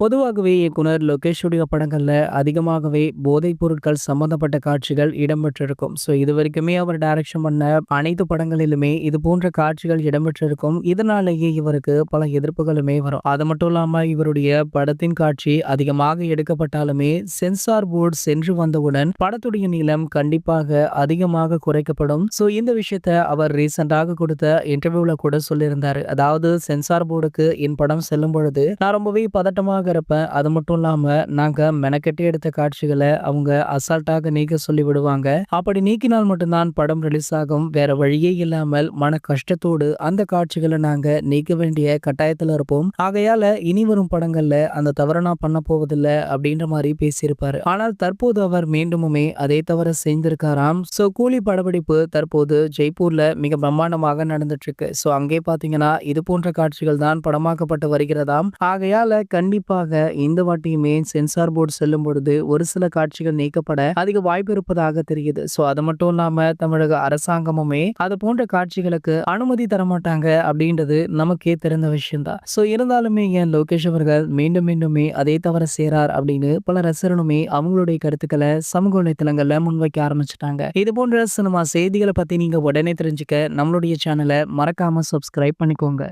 பொதுவாகவே இயக்குனர் லோகேஷுடைய படங்கள்ல அதிகமாகவே போதைப் பொருட்கள் சம்பந்தப்பட்ட காட்சிகள் இடம்பெற்றிருக்கும். இதுவரைக்குமே அவர் டைரக்ஷன் பண்ண அனைத்து படங்களிலுமே இது போன்ற காட்சிகள் இடம்பெற்றிருக்கும். இதனாலேயே இவருக்கு பல எதிர்ப்புகளுமே வரும். அது மட்டும் இல்லாம இவருடைய படத்தின் காட்சி அதிகமாக எடுக்கப்பட்டாலுமே சென்சார் போர்டு சென்று வந்தவுடன் படத்துடைய நீளம் கண்டிப்பாக அதிகமாக குறைக்கப்படும். இந்த விஷயத்த அவர் ரீசெண்டாக கொடுத்த இன்டர்வியூல கூட சொல்லியிருந்தாரு. அதாவது சென்சார் போர்டுக்கு என் படம் செல்லும் பொழுது நான் ரொம்பவே பதட்டமாக இருப்பேன். அது மட்டும் இல்லாம நாங்க மெனக்கெட்டு எடுத்த காட்சிகளை அவங்க அசால்ட்டாக நீக்க சொல்லி விடுவாங்க. அப்படி நீக்கினால் மட்டும்தான் படம் ரிலீஸ் ஆகும். வேற வழியே இல்லாமல் மன கஷ்டத்தோடு அந்த காட்சிகளை நாங்க நீக்க வேண்டிய கட்டாயத்துல இருப்போம். ஆகையால இனி வரும் படங்கள்ல அந்த தவறை நான் பண்ண போவதில்லை அப்படின்ற மாதிரி பேசியிருப்பாரு. ஆனால் தற்போது அவர் மீண்டுமே அதே தவறை செஞ்சிருக்காராம். கூலி படப்பிடிப்பு தற்போது ஜெய்ப்பூர்ல மிக பிரம்மாண்டமாக நடந்துட்டு இருக்கு. அங்கே பாத்தீங்கன்னா இது போன்ற காட்சிகள் தான் படமாக்கப்பட்டு வருகிறதாம். ஆகையால கண்டிப்பாக இந்த வாட்டியுமே சென்சார் போர்டு செல்லும் பொழுது ஒரு சில காட்சிகள் நீக்கப்பட அதிக வாய்ப்பு இருப்பதாக தெரியுது. அது மட்டும் இல்லாம தமிழக அரசாங்கமுமே அது போன்ற காட்சிகளுக்கு அனுமதி தரமாட்டாங்க அப்படின்றது நமக்கே தெரிந்த விஷயம் தான். இருந்தாலுமே ஏன் லோகேஷ் அவர்கள் மீண்டுமே அதே தவிர செய்றார் அப்படின்னு பல ரசிகர்களுமே அவங்களுடைய கருத்துக்களை சமூக வலைத்தளங்கள்ல முன்வைக்க ஆரம்பிச்சிட்டாங்க. இது போன்ற சினிமா செய்திகளை பத்தி நீங்க உடனே தெரிஞ்சுக்க நம்மளுடைய சேனலை மறக்காம சப்ஸ்கிரைப் பண்ணிக்கோங்க.